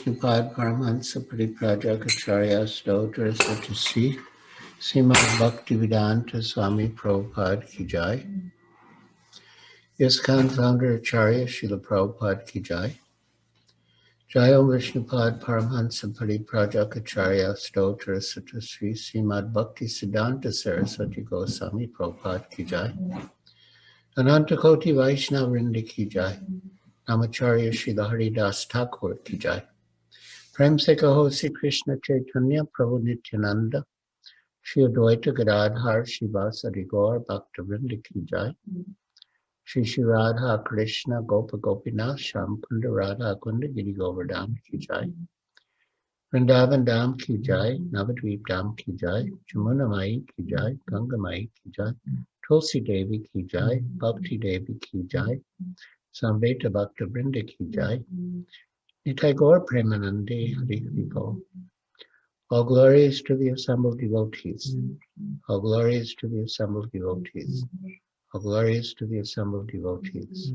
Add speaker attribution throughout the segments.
Speaker 1: Vishnupad Paramahansa Pariprajak Acharya Stotra Satasi Srimad Bhaktivedanta Swami Prabhupada Ki Jai. ISKCON founder Acharya Srila Prabhupada Ki Jai. Jai Om Vishnupad Paramahansa Pariprajak Acharya Stotra Satasi Srimad Bhaktivedanta Saraswati Goswami Prabhupada Ki Jai. Ananta Koti Vaishnava Vrinda Ki Jai. Namacharya Srila Haridas Thakur Ki Jai. Prem se kaho Sri Krishna Chaitanya Prabhu Nityananda Shri Advaita Gadadhar Shivasari Gaur Bhaktivinoda Ki Jai. Shri Shri Radha Krishna Gopa Gopinath Sham Kunda Radha Kunda Giri Govardhan Ki Jai. Vrindavan Dham Ki Jai. Navadvip Dham Ki Jai. Jamuna Mai Ki Jai. Ganga Mai Ki Jai. Tulsi Devi Ki Jai. Bhakti Devi Ki Jai. Samveta Bhaktivinoda Ki Jai. Nitai Gaur Premanande Hari Hari Bol. All glories to the assembled devotees. All glories to the assembled devotees. All glories to the assembled devotees.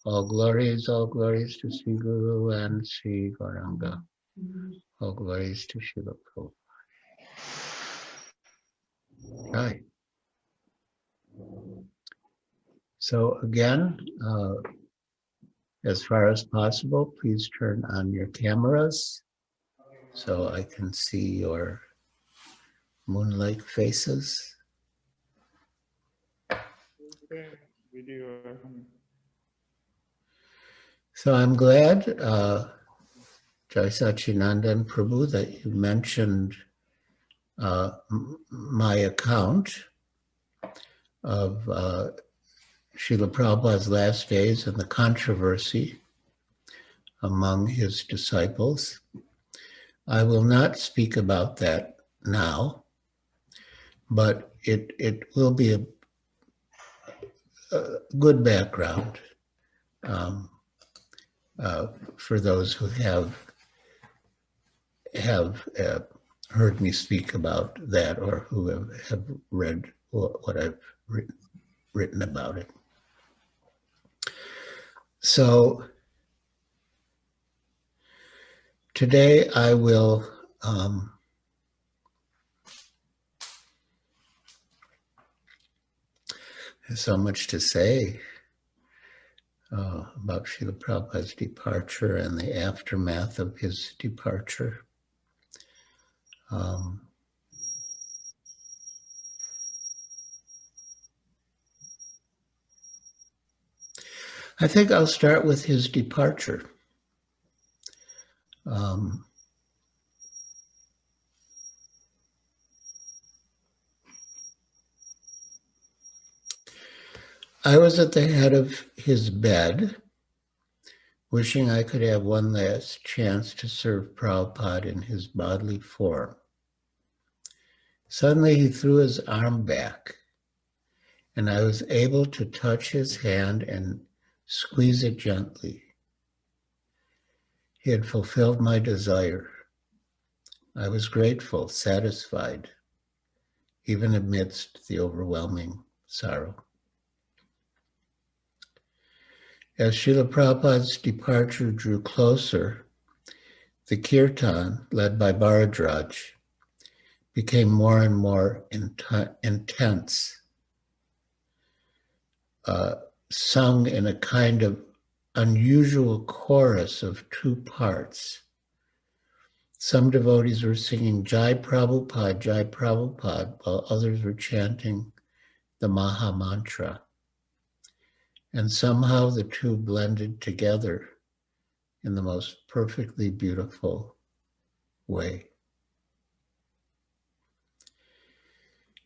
Speaker 1: All glories to Sri Guru and Sri Gauranga. All glories to Srila Prabhupada. Right. So again, as far as possible, please turn on your cameras so I can see your moon-like faces.
Speaker 2: Video.
Speaker 1: So I'm glad, Jai Sachinandan Prabhu, that you mentioned my account of Srila Prabhupada's last days and the controversy among his disciples. I will not speak about that now, but it will be a good background for those who have heard me speak about that or who have read what I've written about it. So today I will there's so much to say about Srila Prabhupada's departure and the aftermath of his departure. I think I'll start with his departure. I was at the head of his bed, wishing I could have one last chance to serve Prabhupada in his bodily form. Suddenly he threw his arm back, and I was able to touch his hand and squeeze it gently. He had fulfilled my desire. I was grateful, satisfied, even amidst the overwhelming sorrow. As Srila Prabhupada's departure drew closer, the kirtan, led by Bharadraj, became more and more intense, sung in a kind of unusual chorus of two parts. Some devotees were singing Jai Prabhupada, while others were chanting the Maha Mantra. And somehow the two blended together in the most perfectly beautiful way.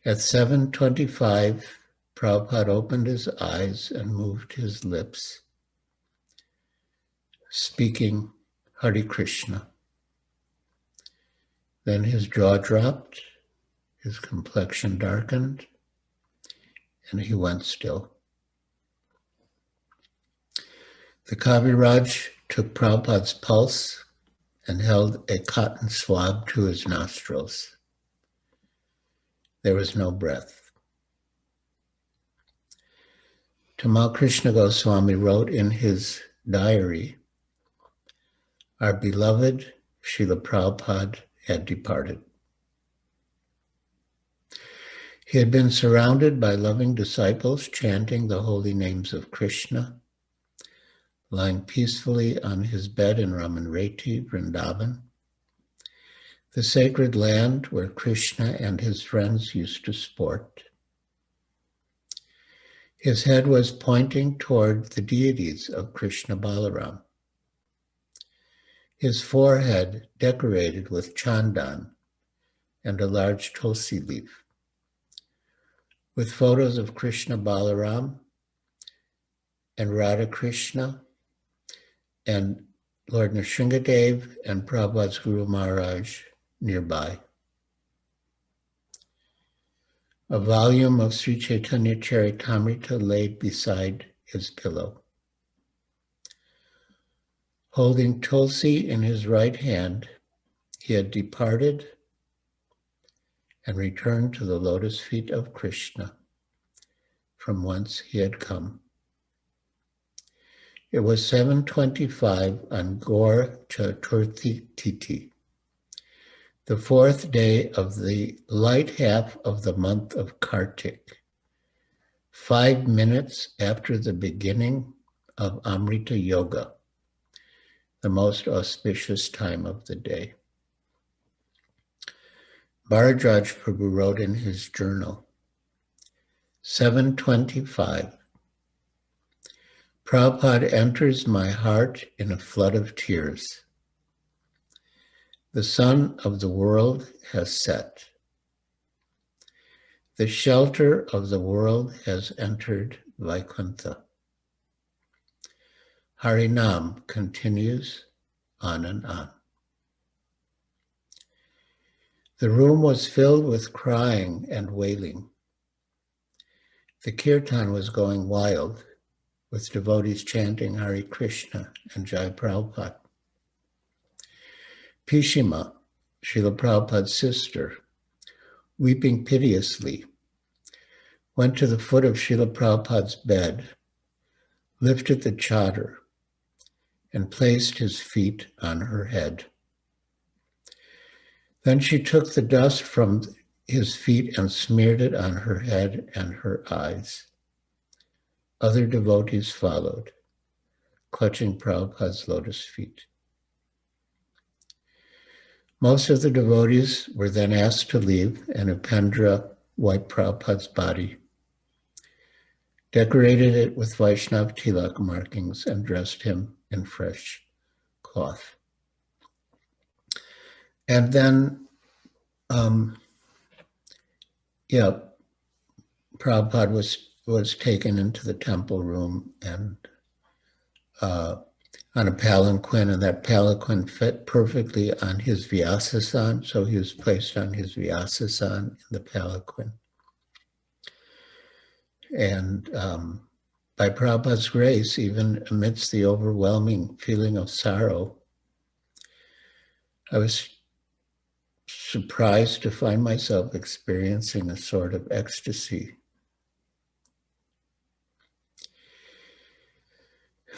Speaker 1: At 7:25, Prabhupada opened his eyes and moved his lips, speaking Hare Krishna. Then his jaw dropped, his complexion darkened, and he went still. The Kaviraj took Prabhupada's pulse and held a cotton swab to his nostrils. There was no breath. Tamal Krishna Goswami wrote in his diary, Our beloved Srila Prabhupada had departed. He had been surrounded by loving disciples chanting the holy names of Krishna, lying peacefully on his bed in Ramanreti, Vrindavan, the sacred land where Krishna and his friends used to sport. His head was pointing toward the deities of Krishna Balaram. His forehead decorated with chandan and a large tulsi leaf, with photos of Krishna Balaram and Radha Krishna and Lord Nrsingadev and Prabhupada's Guru Maharaj nearby. A volume of Sri Chaitanya Charitamrita laid beside his pillow. Holding Tulsi in his right hand, he had departed and returned to the lotus feet of Krishna, from whence he had come. It was 7:25 on Gaur Chaturthi Tithi, the fourth day of the light half of the month of Kartik, 5 minutes after the beginning of Amrita Yoga, the most auspicious time of the day. Bharadraj Prabhu wrote in his journal, 7:25, Prabhupada enters my heart in a flood of tears. The sun of the world has set. The shelter of the world has entered Vaikuntha. Harinam continues on and on. The room was filled with crying and wailing. The kirtan was going wild, with devotees chanting Hare Krishna and Jai Prabhupada. Pishima, Srila Prabhupada's sister, weeping piteously, went to the foot of Srila Prabhupada's bed, lifted the chadar, and placed his feet on her head. Then she took the dust from his feet and smeared it on her head and her eyes. Other devotees followed, clutching Prabhupada's lotus feet. Most of the devotees were then asked to leave, and Upendra wiped Prabhupada's body, decorated it with Vaishnav tilak markings, and dressed him in fresh cloth. And then, Prabhupada was taken into the temple room and on a palanquin, and that palanquin fit perfectly on his Vyasasan, so he was placed on his Vyasasan in the palanquin. And by Prabhupada's grace, even amidst the overwhelming feeling of sorrow, I was surprised to find myself experiencing a sort of ecstasy.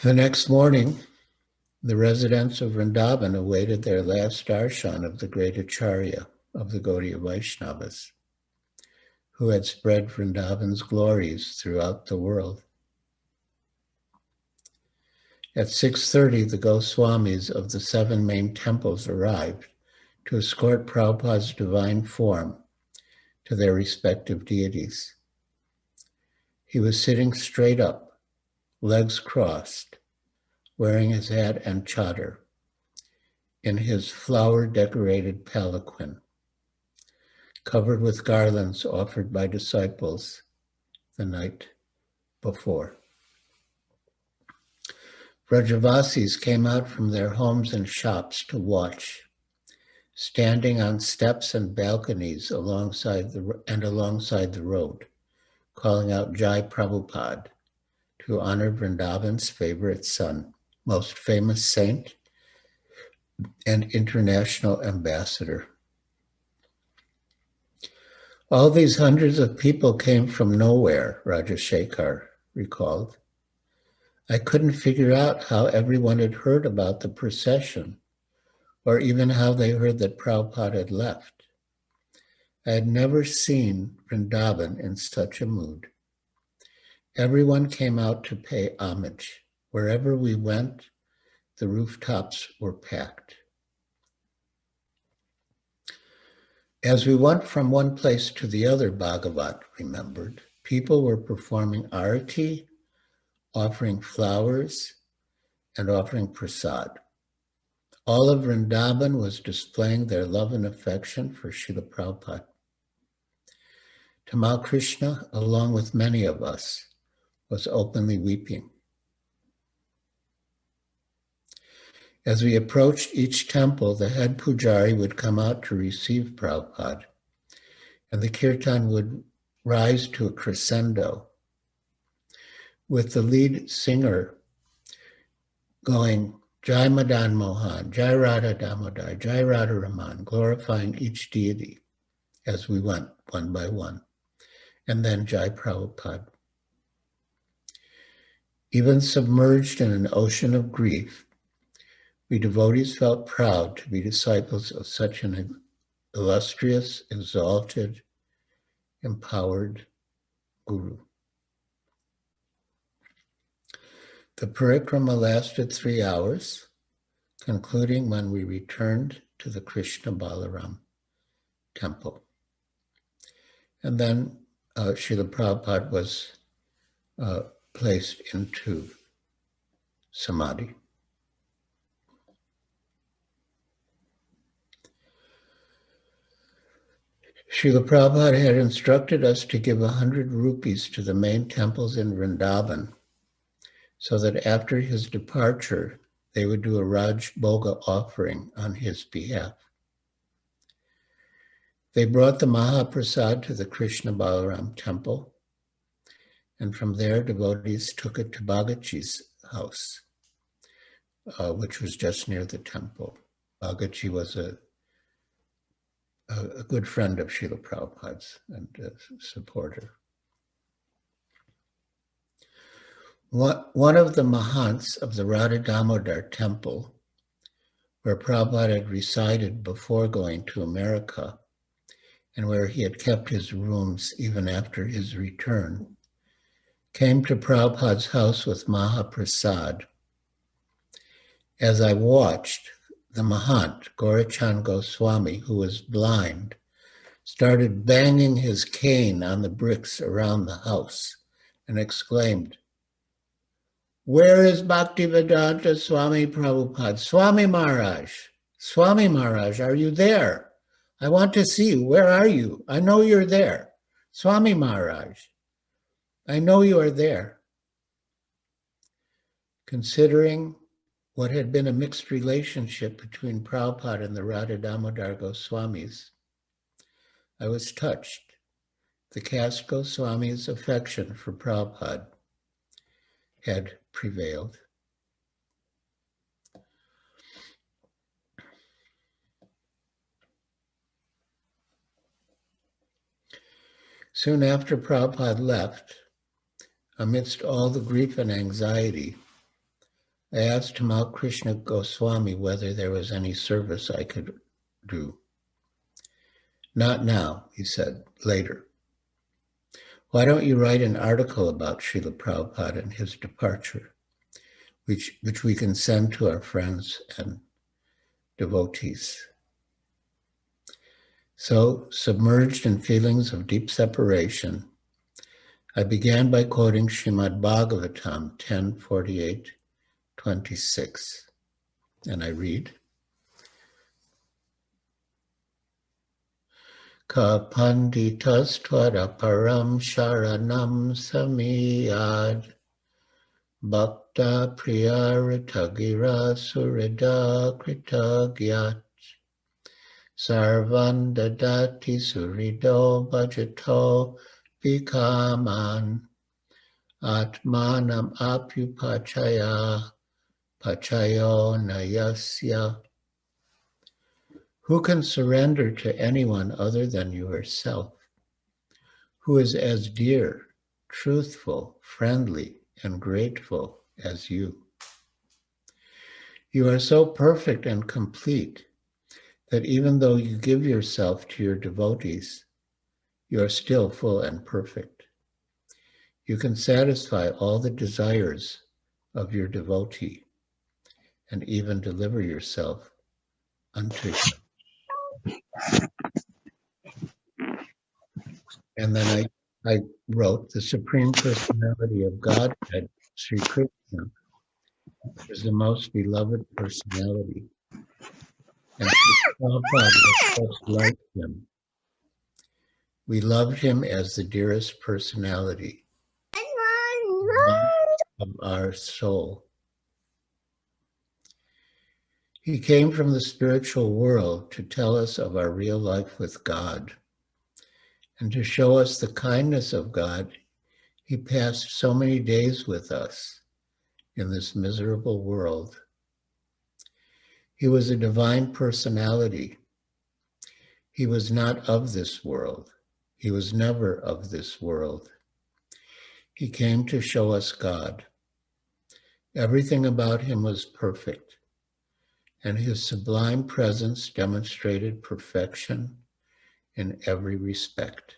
Speaker 1: The next morning, the residents of Vrindavan awaited their last darshan of the great Acharya of the Gaudiya Vaishnavas, who had spread Vrindavan's glories throughout the world. At 6:30, the Goswamis of the 7 main temples arrived to escort Prabhupada's divine form to their respective deities. He was sitting straight up, legs crossed, wearing his hat and chadar, in his flower-decorated palanquin, covered with garlands offered by disciples the night before. Vrajavasis came out from their homes and shops to watch, standing on steps and balconies alongside the road, calling out Jai Prabhupada to honor Vrindavan's favorite son, most famous saint, and international ambassador. All these hundreds of people came from nowhere, Rajashekar recalled. I couldn't figure out how everyone had heard about the procession or even how they heard that Prabhupada had left. I had never seen Vrindavan in such a mood. Everyone came out to pay homage. Wherever we went, the rooftops were packed. As we went from one place to the other, Bhagavat remembered, people were performing arati, offering flowers, and offering prasad. All of Vrindavan was displaying their love and affection for Srila Prabhupada. Tamal Krishna, along with many of us, was openly weeping. As we approached each temple, the head pujari would come out to receive Prabhupada, and the kirtan would rise to a crescendo, with the lead singer going, Jai Madan Mohan, Jai Radha Damodar, Jai Radha Raman, glorifying each deity as we went one by one, and then Jai Prabhupada. Even submerged in an ocean of grief, we devotees felt proud to be disciples of such an illustrious, exalted, empowered Guru. The parikrama lasted 3 hours, concluding when we returned to the Krishna Balaram temple. And then Srila Prabhupada was placed into samadhi. Srila Prabhupada had instructed us to give 100 rupees to the main temples in Vrindavan, so that after his departure, they would do a Raj Bhoga offering on his behalf. They brought the Mahaprasad to the Krishna Balaram temple, and from there, devotees took it to Bhagaji's house, which was just near the temple. Bhagaji was a good friend of Srila Prabhupada's and a supporter. One of the Mahants of the Radha Damodar temple, where Prabhupada had resided before going to America, and where he had kept his rooms even after his return, came to Prabhupada's house with Mahaprasad. As I watched, the Mahant, Gaurachand Goswami, who was blind, started banging his cane on the bricks around the house and exclaimed, "Where is Bhaktivedanta Swami Prabhupada? Swami Maharaj, are you there? I want to see you. Where are you? I know you're there. Swami Maharaj, I know you are there." Considering what had been a mixed relationship between Prabhupada and the Radha Damodar Goswamis, I was touched. The caste Goswami's affection for Prabhupada had prevailed. Soon after Prabhupada left, amidst all the grief and anxiety, I asked Tamal Krishna Goswami whether there was any service I could do. "Not now," he said, "later. Why don't you write an article about Srila Prabhupada and his departure, which we can send to our friends and devotees?" So, submerged in feelings of deep separation, I began by quoting Srimad Bhagavatam 10:48-26, and I read, Ka panditas tvara param sharanam samiyad bhakta priyaritagira surida kritagyat sarvan dadati surido bhajato bikaman atmanam apyupachaya pachayo nayasya. Who can surrender to anyone other than yourself? Who is as dear, truthful, friendly, and grateful as you? You are so perfect and complete that even though you give yourself to your devotees, you are still full and perfect. You can satisfy all the desires of your devotee and even deliver yourself unto him. And then I wrote, the Supreme Personality of Godhead, Sri Krishna, is the most beloved personality. And Prabhupada was just like him. We loved him as the dearest personality of our soul. He came from the spiritual world to tell us of our real life with God. And to show us the kindness of God, he passed so many days with us in this miserable world. He was a divine personality. He was not of this world. He was never of this world. He came to show us God. Everything about him was perfect, and his sublime presence demonstrated perfection in every respect.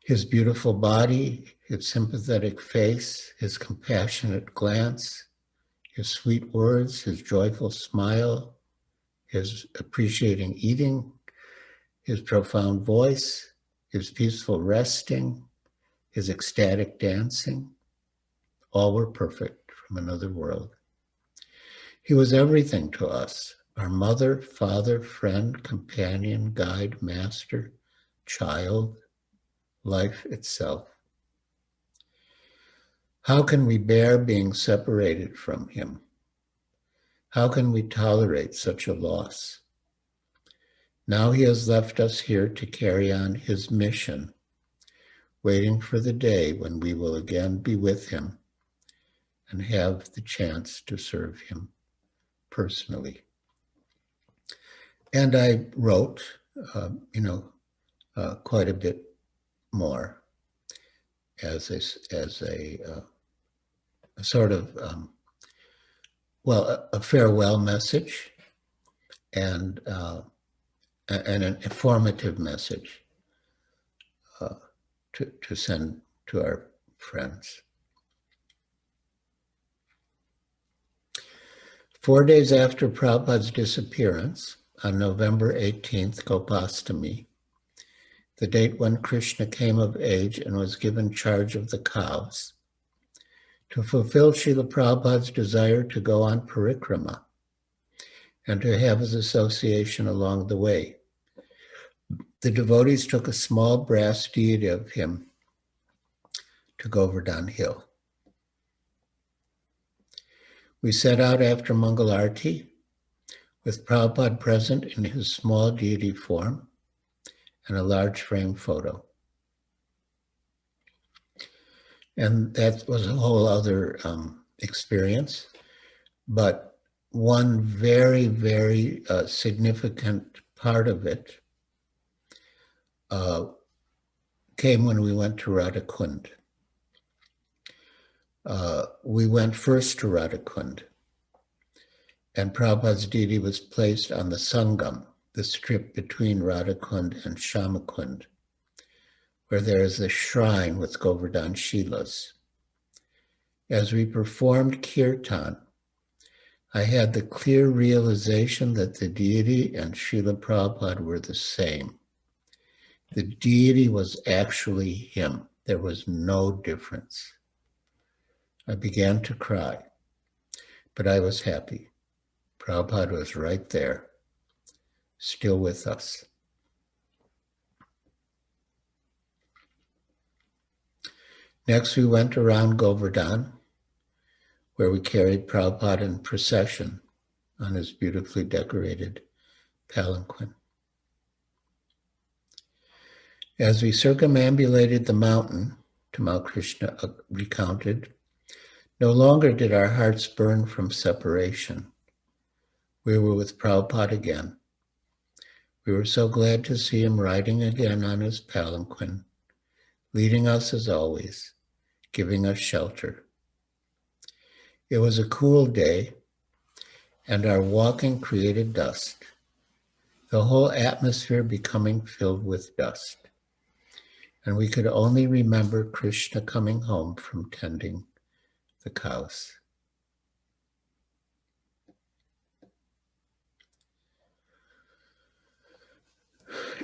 Speaker 1: His beautiful body, his sympathetic face, his compassionate glance, his sweet words, his joyful smile, his appreciating eating, his profound voice, his peaceful resting, his ecstatic dancing, all were perfect from another world. He was everything to us, our mother, father, friend, companion, guide, master, child, life itself. How can we bear being separated from him? How can we tolerate such a loss? Now he has left us here to carry on his mission, waiting for the day when we will again be with him and have the chance to serve him personally. And I wrote, quite a bit more as a sort of, a farewell message and an informative message to send to our friends. 4 days after Prabhupada's disappearance, on November 18th, Gopastami, the date when Krishna came of age and was given charge of the cows, to fulfill Srila Prabhupada's desire to go on parikrama and to have his association along the way. The devotees took a small brass deity of him to Govardhan Hill. We set out after Mangal Arati with Prabhupada present in his small deity form and a large frame photo. And that was a whole other experience. But one very, very significant part of it came when we went to Radhakund. We went first to Radhakund, and Prabhupada's deity was placed on the Sangam, the strip between Radhakund and Shamakund, where there is a shrine with Govardhan Shilas. As we performed kirtan, I had the clear realization that the deity and Srila Prabhupada were the same. The deity was actually him. There was no difference. I began to cry, but I was happy. Prabhupada was right there, still with us. Next, we went around Govardhan, where we carried Prabhupada in procession on his beautifully decorated palanquin. As we circumambulated the mountain, Tamal Krishna recounted, no longer did our hearts burn from separation. We were with Prabhupada again. We were so glad to see him riding again on his palanquin, leading us as always, giving us shelter. It was a cool day, and our walking created dust, the whole atmosphere becoming filled with dust. And we could only remember Krishna coming home from tending the cows.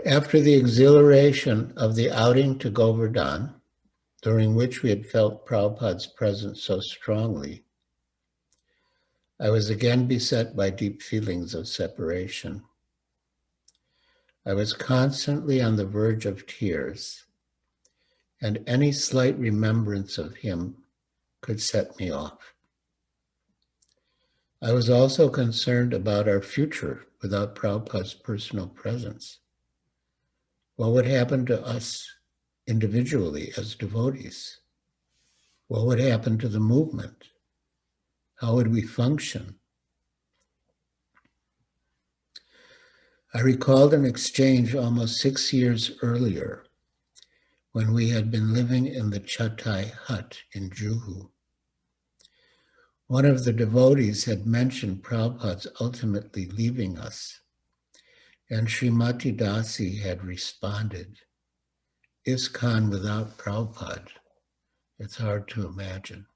Speaker 1: After the exhilaration of the outing to Govardhan, during which we had felt Prabhupada's presence so strongly, I was again beset by deep feelings of separation. I was constantly on the verge of tears, and any slight remembrance of him could set me off. I was also concerned about our future without Prabhupada's personal presence. What would happen to us individually as devotees? What would happen to the movement? How would we function? I recalled an exchange almost 6 years earlier when we had been living in the Chatai hut in Juhu. One of the devotees had mentioned Prabhupada's ultimately leaving us, and Srimati Dasi had responded, ISKCON without Prabhupada, it's hard to imagine.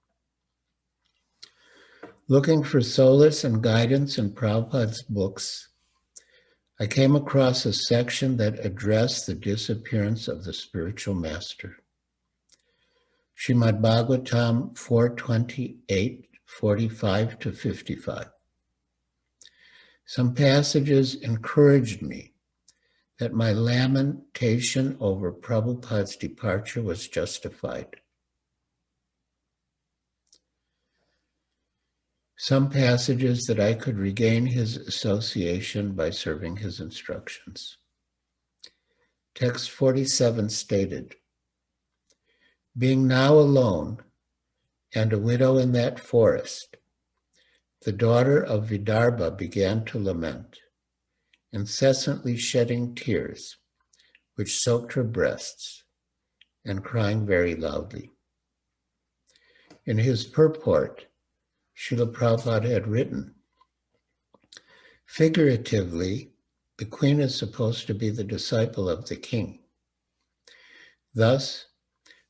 Speaker 1: Looking for solace and guidance in Prabhupada's books, I came across a section that addressed the disappearance of the spiritual master. Srimad Bhagavatam 4:28, 45 to 55. Some passages encouraged me that my lamentation over Prabhupada's departure was justified. Some passages that I could regain his association by serving his instructions. Text 47 stated, being now alone and a widow in that forest, the daughter of Vidarbha began to lament, incessantly shedding tears, which soaked her breasts, and crying very loudly. In his purport, Srila Prabhupada had written, figuratively, the queen is supposed to be the disciple of the king. Thus,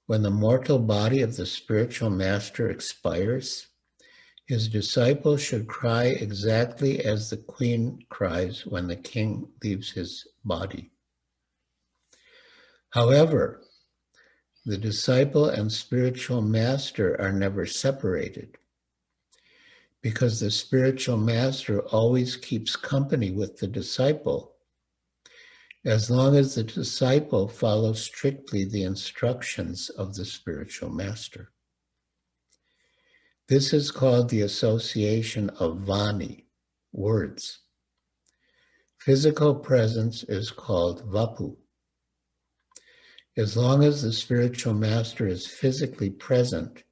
Speaker 1: when the mortal body of the spiritual master expires, his disciple should cry exactly as the queen cries when the king leaves his body. However, the disciple and spiritual master are never separated, because the spiritual master always keeps company with the disciple, as long as the disciple follows strictly the instructions of the spiritual master. This is called the association of vani, words. Physical presence is called vapu. As long as the spiritual master is physically present,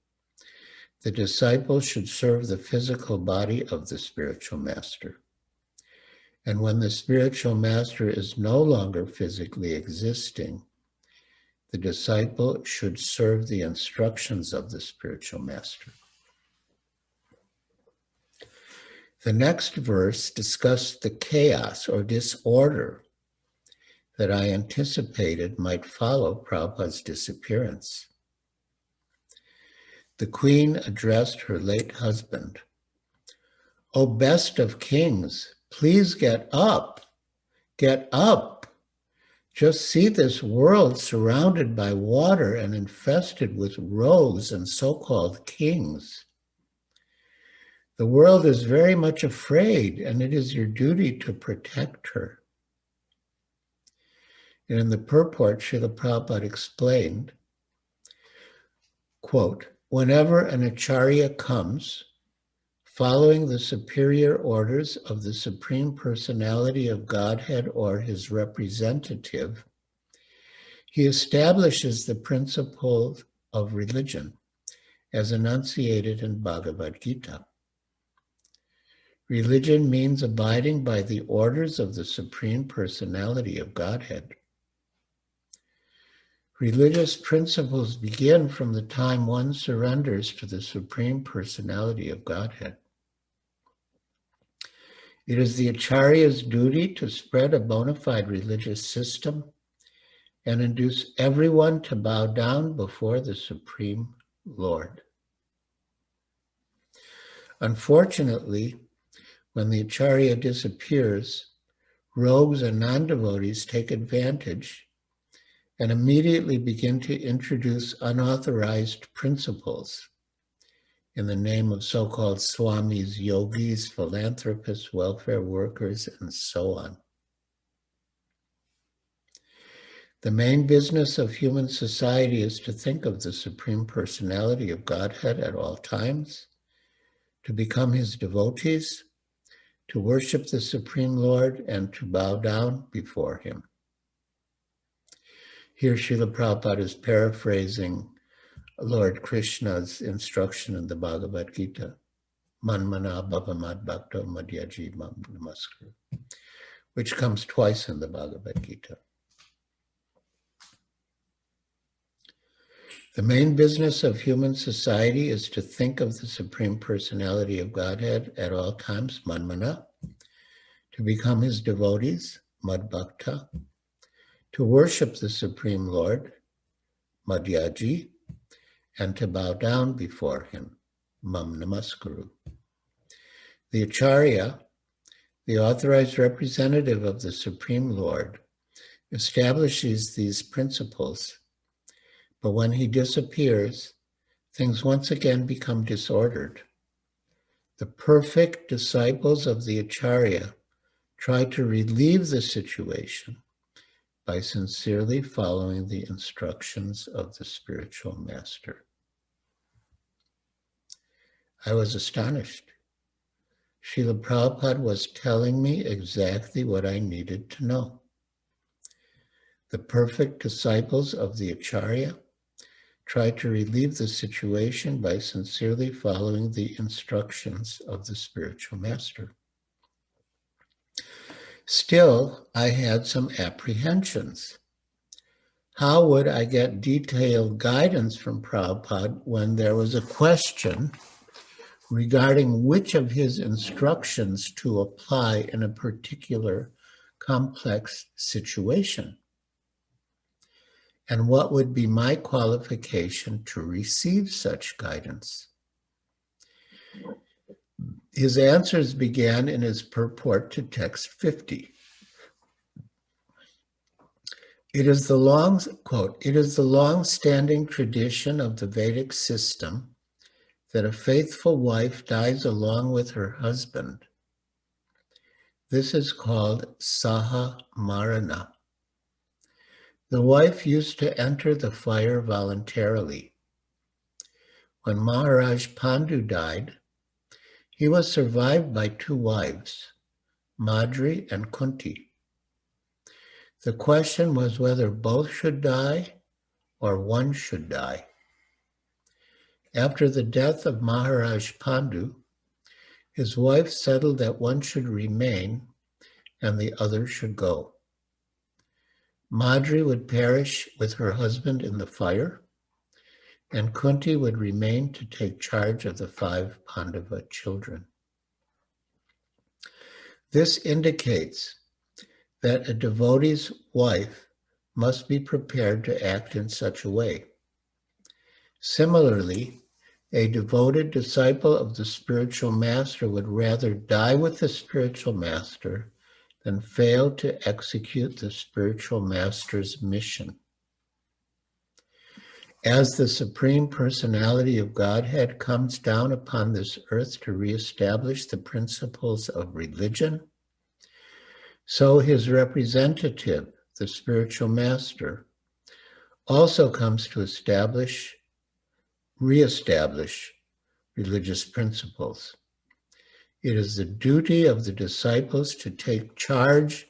Speaker 1: the disciple should serve the physical body of the spiritual master. And when the spiritual master is no longer physically existing, the disciple should serve the instructions of the spiritual master. The next verse discussed the chaos or disorder that I anticipated might follow Prabhupada's disappearance. The queen addressed her late husband, "O best of kings, please get up, get up. Just see this world surrounded by water and infested with rogues and so-called kings. The world is very much afraid, and it is your duty to protect her." And in the purport, Srila Prabhupada explained, quote, whenever an Acharya comes, following the superior orders of the Supreme Personality of Godhead or his representative, he establishes the principle of religion as enunciated in Bhagavad Gita. Religion means abiding by the orders of the Supreme Personality of Godhead. Religious principles begin from the time one surrenders to the Supreme Personality of Godhead. It is the Acharya's duty to spread a bona fide religious system and induce everyone to bow down before the Supreme Lord. Unfortunately, when the Acharya disappears, rogues and non-devotees take advantage and immediately begin to introduce unauthorized principles in the name of so-called swamis, yogis, philanthropists, welfare workers, and so on. The main business of human society is to think of the Supreme Personality of Godhead at all times, to become his devotees, to worship the Supreme Lord, and to bow down before him. Here Srila Prabhupada is paraphrasing Lord Krishna's instruction in the Bhagavad Gita, Manmana Bhavamad Bhakto Madhyaji Mam Namaskar, which comes twice in the Bhagavad Gita. The main business of human society is to think of the Supreme Personality of Godhead at all times, Manmana, to become his devotees, Madbhakta, to worship the Supreme Lord, Madhyaji, and to bow down before him, Mam Namaskaru. The Acharya, the authorized representative of the Supreme Lord, establishes these principles, but when he disappears, things once again become disordered. The perfect disciples of the Acharya try to relieve the situation by sincerely following the instructions of the spiritual master. I was astonished. Srila Prabhupada was telling me exactly what I needed to know. The perfect disciples of the Acharya try to relieve the situation by sincerely following the instructions of the spiritual master. Still, I had some apprehensions. How would I get detailed guidance from Prabhupada when there was a question regarding which of his instructions to apply in a particular complex situation? And what would be my qualification to receive such guidance? His answers began in his purport to text 50. It is the long-standing tradition of the Vedic system that a faithful wife dies along with her husband. This is called Saha Marana. The wife used to enter the fire voluntarily. When Maharaj Pandu died, he was survived by two wives, Madri and Kunti. The question was whether both should die or one should die. After the death of Maharaj Pandu, his wife settled that one should remain and the other should go. Madri would perish with her husband in the fire, and Kunti would remain to take charge of the 5 Pandava children. This indicates that a devotee's wife must be prepared to act in such a way. Similarly, a devoted disciple of the spiritual master would rather die with the spiritual master than fail to execute the spiritual master's mission. As the Supreme Personality of Godhead comes down upon this earth to reestablish the principles of religion, so his representative, the spiritual master, also comes to reestablish religious principles. It is the duty of the disciples to take charge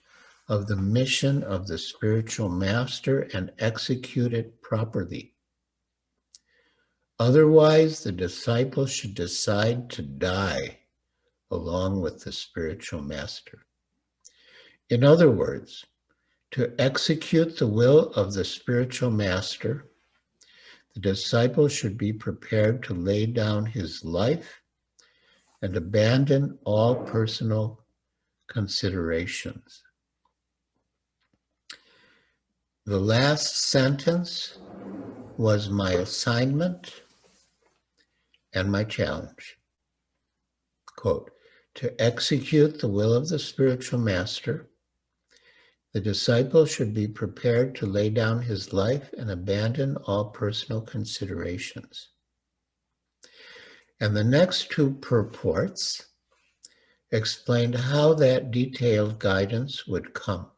Speaker 1: of the mission of the spiritual master and execute it properly. Otherwise, the disciple should decide to die along with the spiritual master. In other words, to execute the will of the spiritual master, the disciple should be prepared to lay down his life and abandon all personal considerations. The last sentence was my assignment and my challenge. Quote, to execute the will of the spiritual master, the disciple should be prepared to lay down his life and abandon all personal considerations. And the next two purports explained how that detailed guidance would come.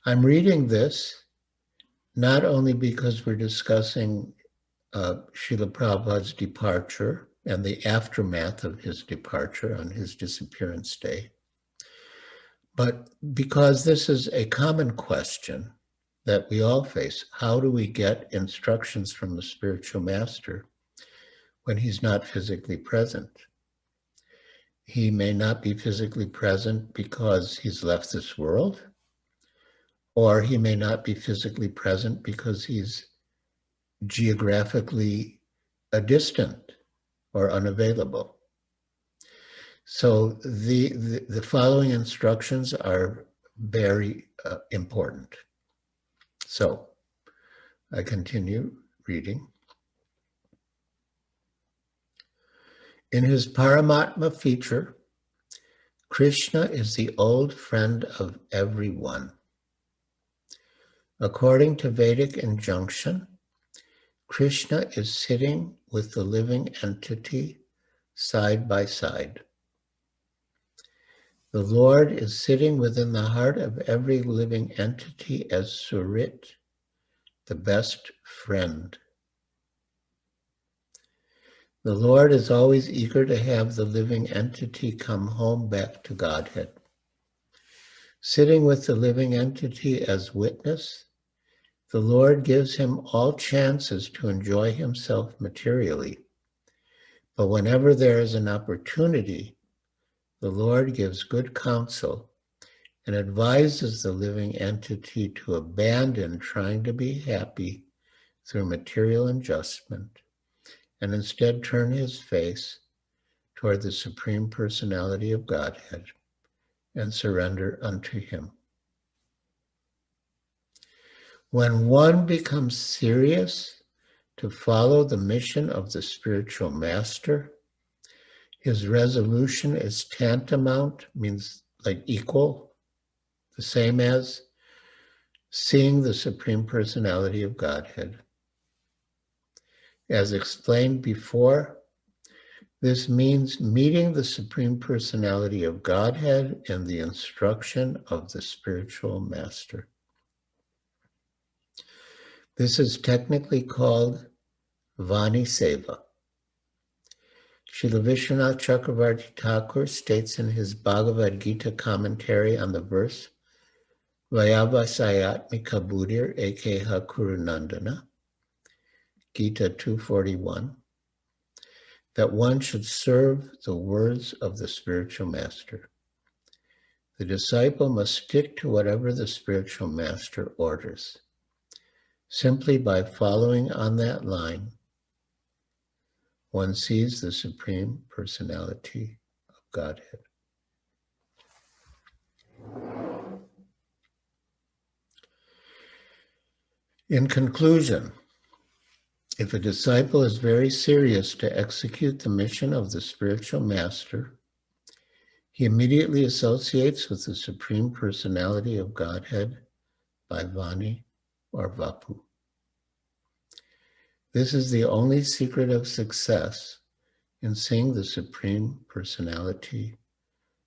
Speaker 1: I'm reading this not only because we're discussing Srila Prabhupada's departure and the aftermath of his departure on his disappearance day, but because this is a common question that we all face. How do we get instructions from the spiritual master when he's not physically present? He may not be physically present because he's left this world, or he may not be physically present because he's geographically distant or unavailable. So the following instructions are very important. So I continue reading. In his Paramatma feature, Krishna is the old friend of everyone. According to Vedic injunction, Krishna is sitting with the living entity side by side. The Lord is sitting within the heart of every living entity as Surit, the best friend. The Lord is always eager to have the living entity come home back to Godhead. Sitting with the living entity as witness, the Lord gives him all chances to enjoy himself materially. But whenever there is an opportunity, the Lord gives good counsel and advises the living entity to abandon trying to be happy through material adjustment and instead turn his face toward the Supreme Personality of Godhead and surrender unto him. When one becomes serious to follow the mission of the spiritual master, his resolution is tantamount, means like equal, the same as seeing the Supreme Personality of Godhead. As explained before, this means meeting the Supreme Personality of Godhead and the instruction of the spiritual master. This is technically called Vani Seva. Srila Vishwanath Chakravarti Thakur states in his Bhagavad Gita commentary on the verse, Vayavasayatmika Buddhir Ekeha Kurunandana, Gita 241, that one should serve the words of the spiritual master. The disciple must stick to whatever the spiritual master orders. Simply by following on that line, one sees the Supreme Personality of Godhead. In conclusion, if a disciple is very serious to execute the mission of the spiritual master, he immediately associates with the Supreme Personality of Godhead by Vani or Vapu. This is the only secret of success in seeing the Supreme Personality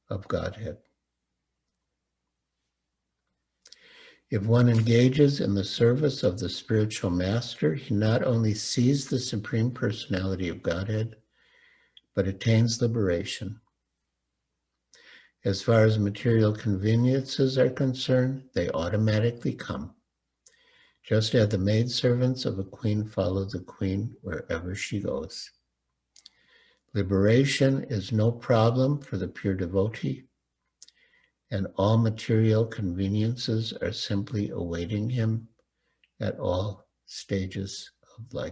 Speaker 1: of Godhead. If one engages in the service of the spiritual master, he not only sees the Supreme Personality of Godhead, but attains liberation. As far as material conveniences are concerned, they automatically come, just as the maidservants of a queen follow the queen wherever she goes. Liberation is no problem for the pure devotee, and all material conveniences are simply awaiting him at all stages of life.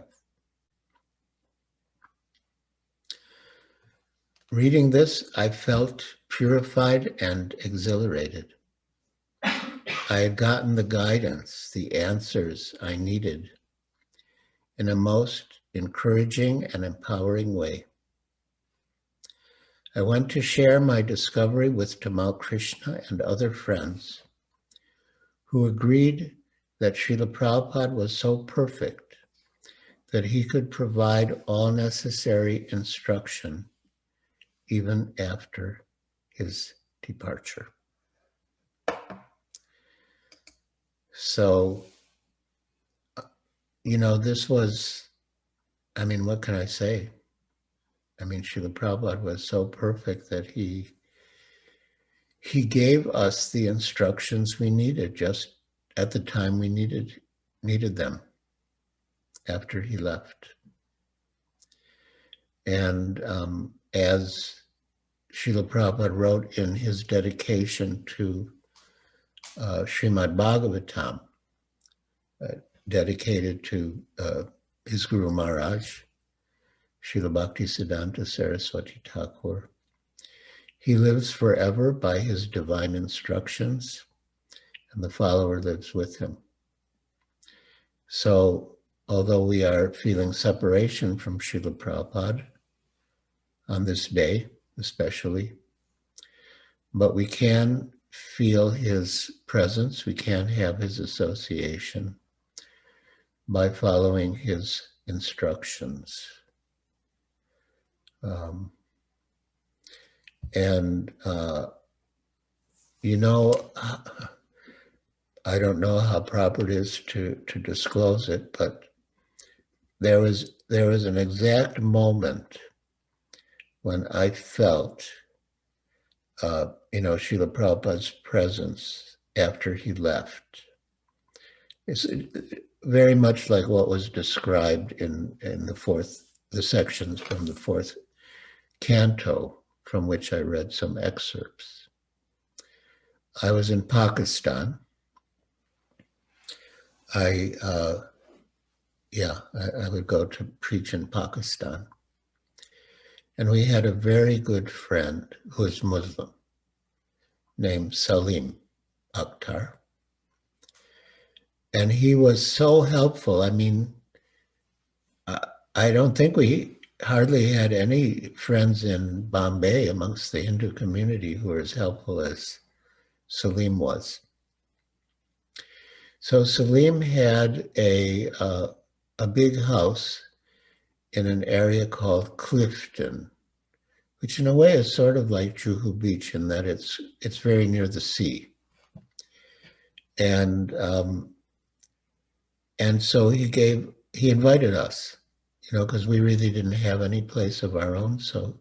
Speaker 1: reading this, I felt purified and exhilarated. I had gotten the guidance, the answers I needed in a most encouraging and empowering way. I went to share my discovery with Tamal Krishna and other friends who agreed that Srila Prabhupada was so perfect that he could provide all necessary instruction even after his departure. So, this was, what can I say? Srila Prabhupada was so perfect that he gave us the instructions we needed just at the time we needed them after he left. And as Srila Prabhupada wrote in his dedication to Srimad Bhagavatam, dedicated to his Guru Maharaj, Srila Bhaktisiddhanta Saraswati Thakur, he lives forever by his divine instructions, and the follower lives with him. So, although we are feeling separation from Srila Prabhupada on this day, especially, but we can feel his presence, we can have his association by following his instructions. I don't know how proper it is to disclose it, but there was an exact moment when I felt, Srila Prabhupada's presence after he left. It's very much like what was described in the sections from the fourth canto, from which I read some excerpts. I was in Pakistan. I would go to preach in Pakistan. And we had a very good friend who is Muslim named Salim Akhtar. And he was so helpful. I don't think we hardly had any friends in Bombay amongst the Hindu community who were as helpful as Salim was. So Salim had a big house in an area called Clifton, which in a way is sort of like Juhu Beach in that it's very near the sea. And so he invited us, because we really didn't have any place of our own. So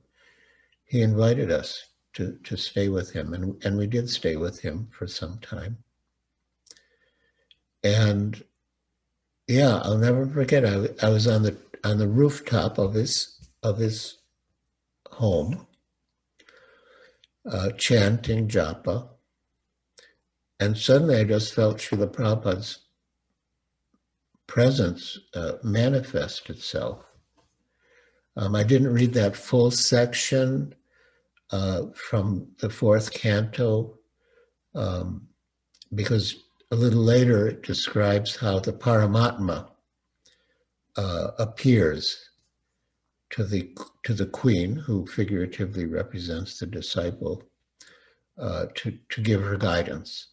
Speaker 1: he invited us to stay with him, and we did stay with him for some time. And yeah, I'll never forget. I was on the rooftop of his home, chanting japa, and suddenly I just felt Srila Prabhupada's presence manifest itself. I didn't read that full section from the fourth canto because a little later it describes how the Paramatma appears to the queen, who figuratively represents the disciple, to give her guidance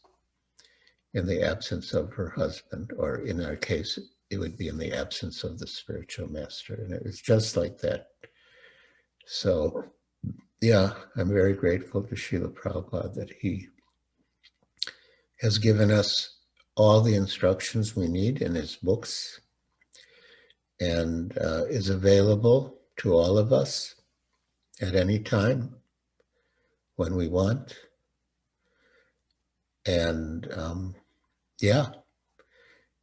Speaker 1: in the absence of her husband, or in our case, it would be in the absence of the spiritual master. And it was just like that. So, yeah, I'm very grateful to Srila Prabhupada that he has given us all the instructions we need in his books and is available to all of us at any time when we want. And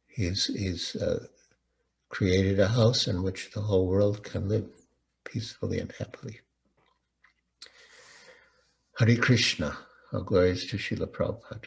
Speaker 1: he's created a house in which the whole world can live peacefully and happily. Hare Krishna. All glories to Srila Prabhupada.